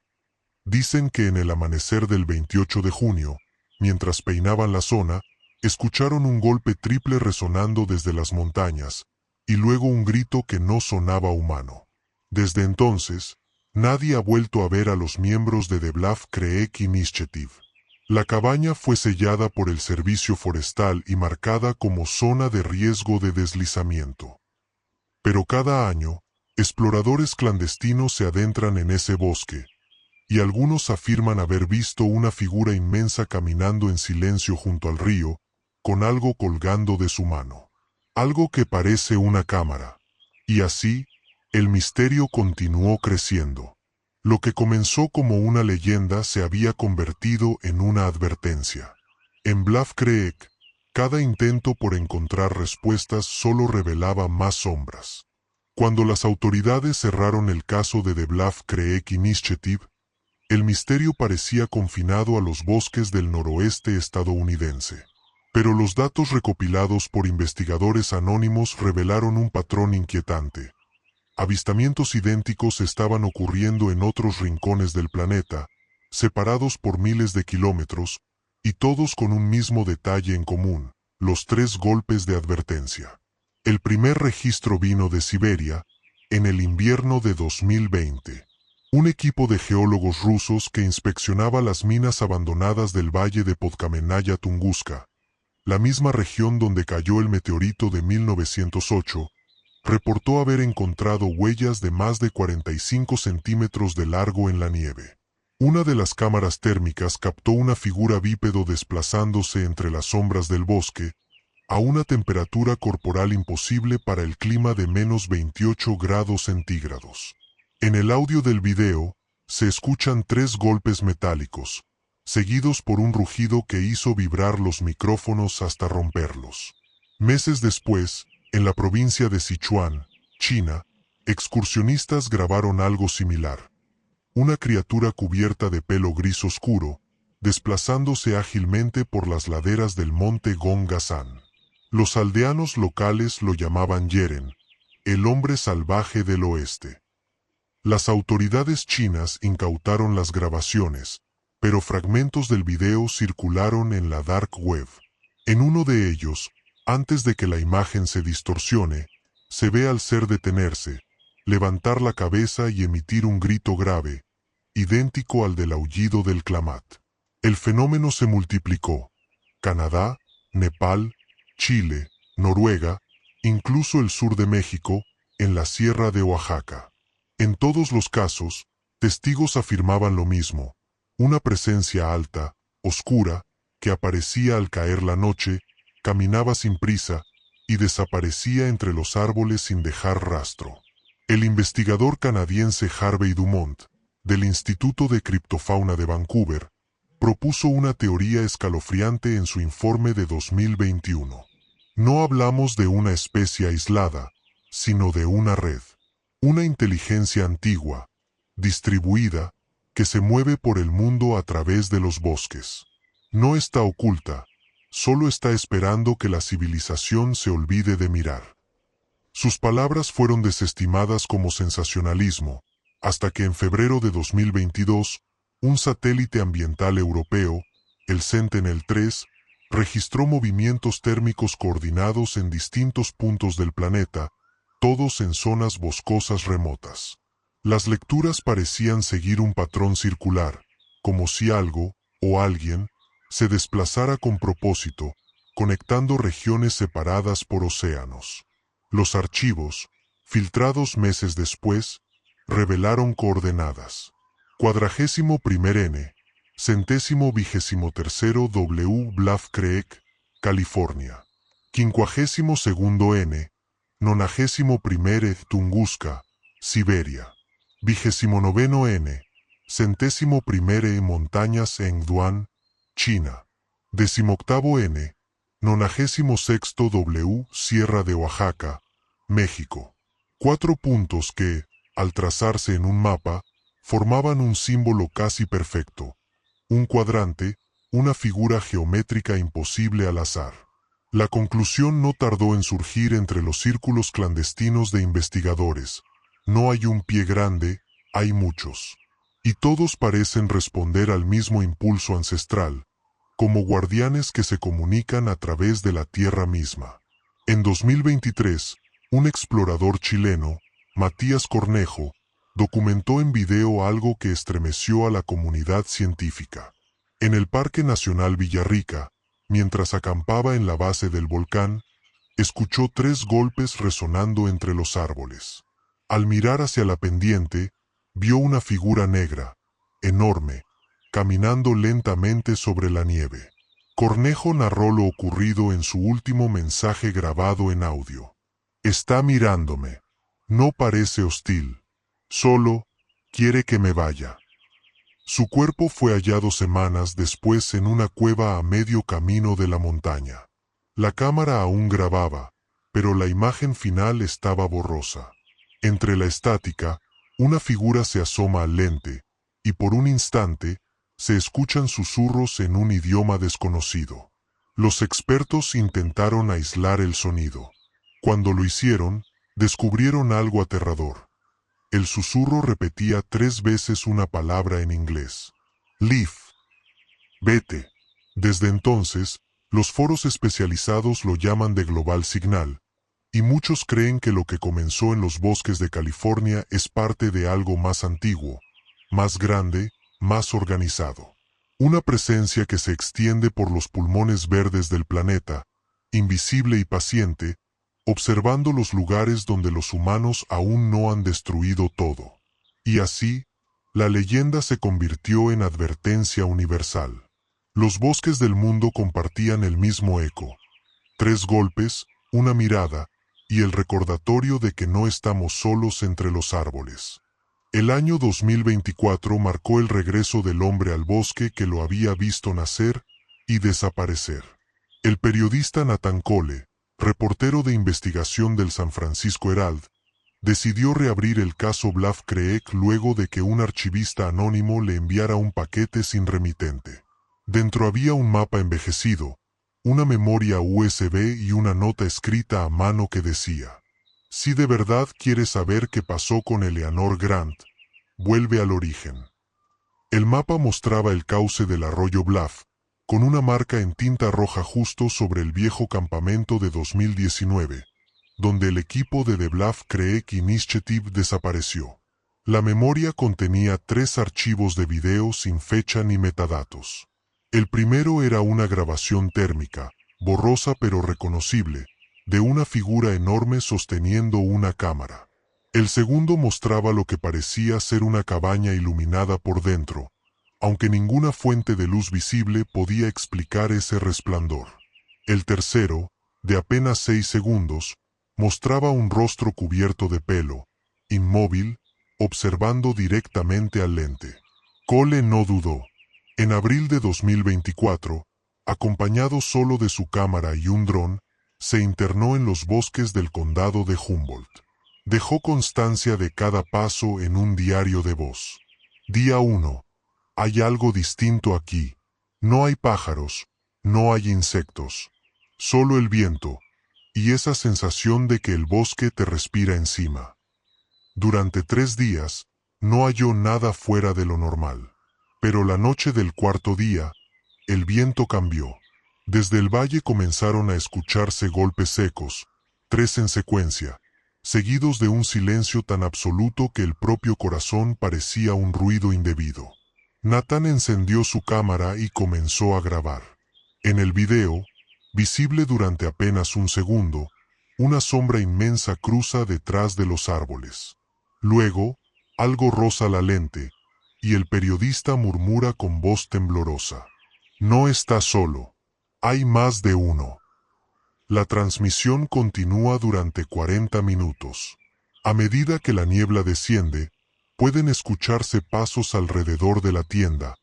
Dicen que en el amanecer del 28 de junio, mientras peinaban la zona, escucharon un golpe triple resonando desde las montañas, y luego un grito que no sonaba humano. Desde entonces, nadie ha vuelto a ver a los miembros de The Bluff Creek Initiative. La cabaña fue sellada por el servicio forestal y marcada como zona de riesgo de deslizamiento. Pero cada año, exploradores clandestinos se adentran en ese bosque, y algunos afirman haber visto una figura inmensa caminando en silencio junto al río, con algo colgando de su mano. Algo que parece una cámara. Y así, el misterio continuó creciendo. Lo que comenzó como una leyenda se había convertido en una advertencia. En Bluff Creek, cada intento por encontrar respuestas solo revelaba más sombras. Cuando las autoridades cerraron el caso de The Bluff Creek Initiative, el misterio parecía confinado a los bosques del noroeste estadounidense. Pero los datos recopilados por investigadores anónimos revelaron un patrón inquietante. Avistamientos idénticos estaban ocurriendo en otros rincones del planeta, separados por miles de kilómetros, y todos con un mismo detalle en común: los 3 golpes de advertencia. El primer registro vino de Siberia, en el invierno de 2020. Un equipo de geólogos rusos que inspeccionaba las minas abandonadas del valle de Podkamenaya Tunguska, la misma región donde cayó el meteorito de 1908, reportó haber encontrado huellas de más de 45 centímetros de largo en la nieve. Una de las cámaras térmicas captó una figura bípedo desplazándose entre las sombras del bosque, a una temperatura corporal imposible para el clima de menos 28 grados centígrados. En el audio del video, se escuchan 3 golpes metálicos, seguidos por un rugido que hizo vibrar los micrófonos hasta romperlos. Meses después, en la provincia de Sichuan, China, excursionistas grabaron algo similar. Una criatura cubierta de pelo gris oscuro, desplazándose ágilmente por las laderas del monte Gonggasan. Los aldeanos locales lo llamaban Yeren, el hombre salvaje del oeste. Las autoridades chinas incautaron las grabaciones, pero fragmentos del video circularon en la dark web. En uno de ellos, antes de que la imagen se distorsione, se ve al ser detenerse, levantar la cabeza y emitir un grito grave, idéntico al del aullido del Klamath. El fenómeno se multiplicó. Canadá, Nepal, Chile, Noruega, incluso el sur de México, en la Sierra de Oaxaca. En todos los casos, testigos afirmaban lo mismo: una presencia alta, oscura, que aparecía al caer la noche, caminaba sin prisa y desaparecía entre los árboles sin dejar rastro. El investigador canadiense Harvey Dumont, del Instituto de Criptofauna de Vancouver, propuso una teoría escalofriante en su informe de 2021. No hablamos de una especie aislada, sino de una red. Una inteligencia antigua, distribuida, que se mueve por el mundo a través de los bosques. No está oculta, solo está esperando que la civilización se olvide de mirar. Sus palabras fueron desestimadas como sensacionalismo, hasta que en febrero de 2022, un satélite ambiental europeo, el Sentinel-3, registró movimientos térmicos coordinados en distintos puntos del planeta, todos en zonas boscosas remotas. Las lecturas parecían seguir un patrón circular, como si algo, o alguien, se desplazara con propósito, conectando regiones separadas por océanos. Los archivos, filtrados meses después, revelaron coordenadas: 41 N, 123 W Bluff Creek, California. 52 N, 91 Tunguska, Siberia. 29 N, 101 Montañas Engduan, China. 18 N, 96 W Sierra de Oaxaca, México. 4 puntos que, al trazarse en un mapa, formaban un símbolo casi perfecto. Un cuadrante, una figura geométrica imposible al azar. La conclusión no tardó en surgir entre los círculos clandestinos de investigadores: no hay un pie grande, hay muchos. y todos parecen responder al mismo impulso ancestral, como guardianes que se comunican a través de la tierra misma. En 2023, un explorador chileno, Matías Cornejo, documentó en video algo que estremeció a la comunidad científica. En el Parque Nacional Villarrica, mientras acampaba en la base del volcán, escuchó 3 golpes resonando entre los árboles. Al mirar hacia la pendiente, vio una figura negra, enorme, caminando lentamente sobre la nieve. Cornejo narró lo ocurrido en su último mensaje grabado en audio. Está mirándome. No parece hostil. Solo quiere que me vaya. Su cuerpo fue hallado semanas después en una cueva a medio camino de la montaña. La cámara aún grababa, pero la imagen final estaba borrosa. Entre la estática, una figura se asoma al lente, y por un instante, se escuchan susurros en un idioma desconocido. Los expertos intentaron aislar el sonido. Cuando lo hicieron, descubrieron algo aterrador. El susurro repetía 3 veces una palabra en inglés. Leave. Vete. Desde entonces, los foros especializados lo llaman de Global Signal, y muchos creen que lo que comenzó en los bosques de California es parte de algo más antiguo, más grande, más organizado. Una presencia que se extiende por los pulmones verdes del planeta, invisible y paciente, observando los lugares donde los humanos aún no han destruido todo. Y así, la leyenda se convirtió en advertencia universal. Los bosques del mundo compartían el mismo eco. 3 golpes, una mirada, y el recordatorio de que no estamos solos entre los árboles. El año 2024 marcó el regreso del hombre al bosque que lo había visto nacer y desaparecer. El periodista Nathan Cole, reportero de investigación del San Francisco Herald, decidió reabrir el caso Bluff Creek luego de que un archivista anónimo le enviara un paquete sin remitente. Dentro había un mapa envejecido, una memoria USB y una nota escrita a mano que decía: si de verdad quieres saber qué pasó con Eleanor Grant, vuelve al origen. El mapa mostraba el cauce del arroyo Bluff, con una marca en tinta roja justo sobre el viejo campamento de 2019, donde el equipo de The Bluff Creek Initiative desapareció. La memoria contenía 3 archivos de video sin fecha ni metadatos. El primero era una grabación térmica, borrosa pero reconocible, de una figura enorme sosteniendo una cámara. El segundo mostraba lo que parecía ser una cabaña iluminada por dentro, aunque ninguna fuente de luz visible podía explicar ese resplandor. El tercero, de apenas 6 segundos, mostraba un rostro cubierto de pelo, inmóvil, observando directamente al lente. Cole no dudó. En abril de 2024, acompañado solo de su cámara y un dron, se internó en los bosques del condado de Humboldt. Dejó constancia de cada paso en un diario de voz. Día 1. Hay algo distinto aquí. No hay pájaros, no hay insectos. Solo el viento, y esa sensación de que el bosque te respira encima. Durante 3 días, no halló nada fuera de lo normal. Pero la noche del 4.º día, el viento cambió. Desde el valle comenzaron a escucharse golpes secos, 3 en secuencia, seguidos de un silencio tan absoluto que el propio corazón parecía un ruido indebido. Nathan encendió su cámara y comenzó a grabar. En el video, visible durante apenas un segundo, una sombra inmensa cruza detrás de los árboles. Luego, algo roza la lente, y el periodista murmura con voz temblorosa: no está solo, hay más de uno. La transmisión continúa durante 40 minutos. A medida que la niebla desciende, pueden escucharse pasos alrededor de la tienda,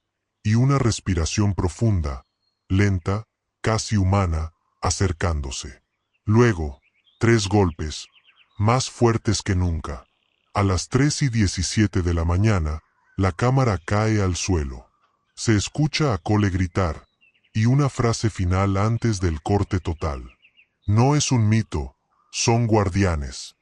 y una respiración profunda, lenta, casi humana, acercándose. Luego, 3 golpes, más fuertes que nunca. A las 3:17 de la mañana, la cámara cae al suelo. Se escucha a Cole gritar, y una frase final antes del corte total. No es un mito, son guardianes.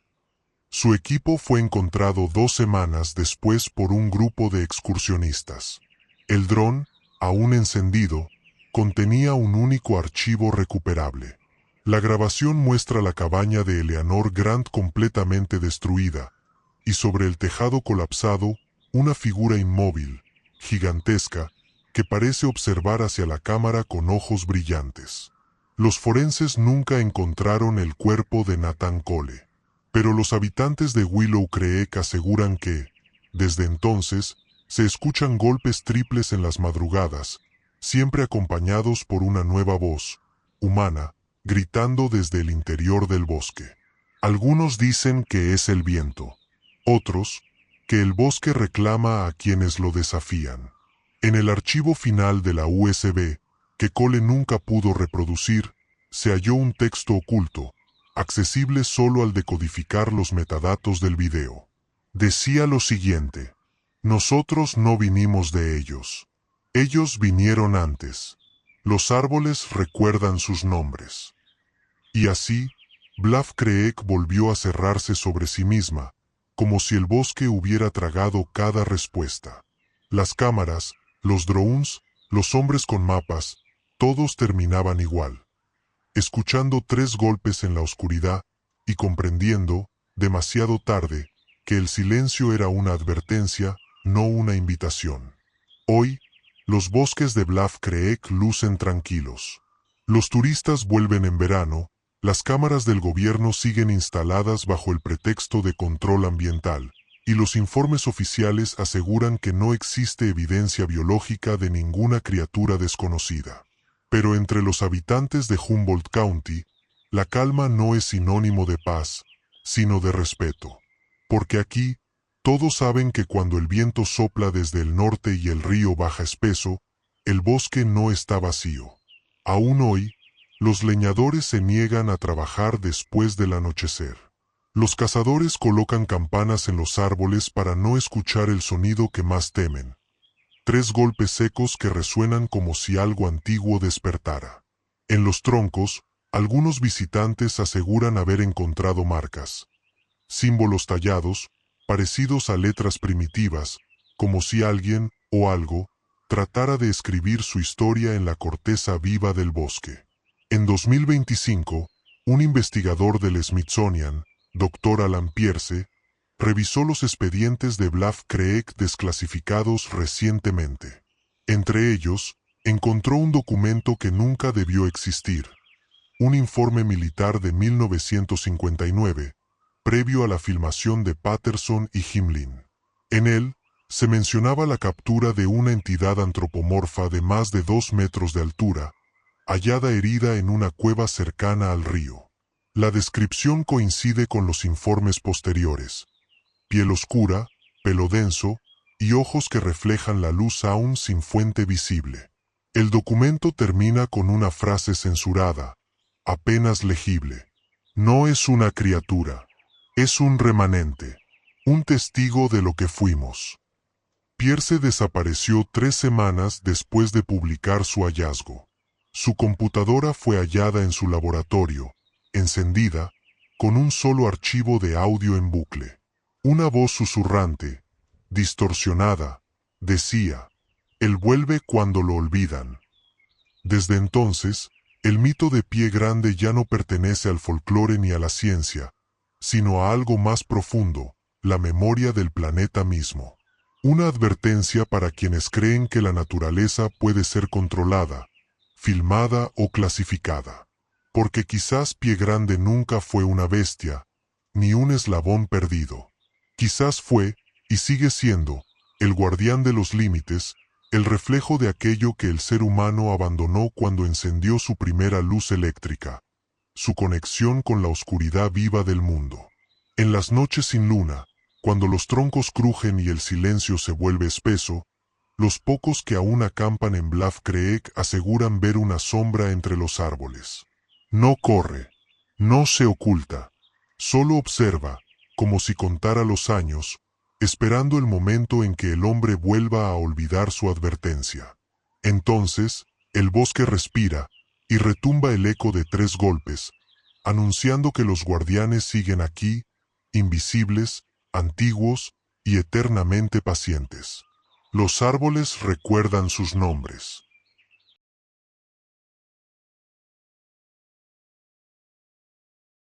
Su equipo fue encontrado 2 semanas después por un grupo de excursionistas. El dron, aún encendido, contenía un único archivo recuperable. La grabación muestra la cabaña de Eleanor Grant completamente destruida, y sobre el tejado colapsado, una figura inmóvil, gigantesca, que parece observar hacia la cámara con ojos brillantes. Los forenses nunca encontraron el cuerpo de Nathan Cole, pero los habitantes de Willow Creek aseguran que, desde entonces, se escuchan golpes triples en las madrugadas, siempre acompañados por una nueva voz, humana, gritando desde el interior del bosque. Algunos dicen que es el viento. Otros, que el bosque reclama a quienes lo desafían. En el archivo final de la USB, que Cole nunca pudo reproducir, se halló un texto oculto, accesible solo al decodificar los metadatos del video. Decía lo siguiente: nosotros no vinimos de ellos. Ellos vinieron antes. Los árboles recuerdan sus nombres. Y así, Bluff Creek volvió a cerrarse sobre sí misma, como si el bosque hubiera tragado cada respuesta. Las cámaras, los drones, los hombres con mapas, todos terminaban igual. Escuchando 3 golpes en la oscuridad y comprendiendo, demasiado tarde, que el silencio era una advertencia, no una invitación. Hoy, los bosques de Bluff Creek lucen tranquilos. Los turistas vuelven en verano, las cámaras del gobierno siguen instaladas bajo el pretexto de control ambiental, y los informes oficiales aseguran que no existe evidencia biológica de ninguna criatura desconocida. Pero entre los habitantes de Humboldt County, la calma no es sinónimo de paz, sino de respeto. Porque aquí, todos saben que cuando el viento sopla desde el norte y el río baja espeso, el bosque no está vacío. Aún hoy, los leñadores se niegan a trabajar después del anochecer. Los cazadores colocan campanas en los árboles para no escuchar el sonido que más temen. 3 golpes secos que resuenan como si algo antiguo despertara. En los troncos, algunos visitantes aseguran haber encontrado marcas. Símbolos tallados, parecidos a letras primitivas, como si alguien, o algo, tratara de escribir su historia en la corteza viva del bosque. En 2025, un investigador del Smithsonian, Dr. Alan Pierce, revisó los expedientes de Bluff Creek desclasificados recientemente. Entre ellos, encontró un documento que nunca debió existir. Un informe militar de 1959, previo a la filmación de Patterson y Himlin. En él, se mencionaba la captura de una entidad antropomorfa de más de 2 metros de altura, hallada herida en una cueva cercana al río. La descripción coincide con los informes posteriores. Piel oscura, pelo denso, y ojos que reflejan la luz aún sin fuente visible. El documento termina con una frase censurada, apenas legible. No es una criatura, es un remanente, un testigo de lo que fuimos. Pierce desapareció 3 semanas después de publicar su hallazgo. Su computadora fue hallada en su laboratorio, encendida, con un solo archivo de audio en bucle. Una voz susurrante, distorsionada, decía: «Él vuelve cuando lo olvidan». Desde entonces, el mito de Pie Grande ya no pertenece al folclore ni a la ciencia, sino a algo más profundo, la memoria del planeta mismo. Una advertencia para quienes creen que la naturaleza puede ser controlada, filmada o clasificada. Porque quizás Pie Grande nunca fue una bestia, ni un eslabón perdido. Quizás fue, y sigue siendo, el guardián de los límites, el reflejo de aquello que el ser humano abandonó cuando encendió su primera luz eléctrica, su conexión con la oscuridad viva del mundo. En las noches sin luna, cuando los troncos crujen y el silencio se vuelve espeso, los pocos que aún acampan en Bluff Creek aseguran ver una sombra entre los árboles. No corre, no se oculta, solo observa, como si contara los años, esperando el momento en que el hombre vuelva a olvidar su advertencia. Entonces, el bosque respira, y retumba el eco de 3 golpes, anunciando que los guardianes siguen aquí, invisibles, antiguos y eternamente pacientes. Los árboles recuerdan sus nombres.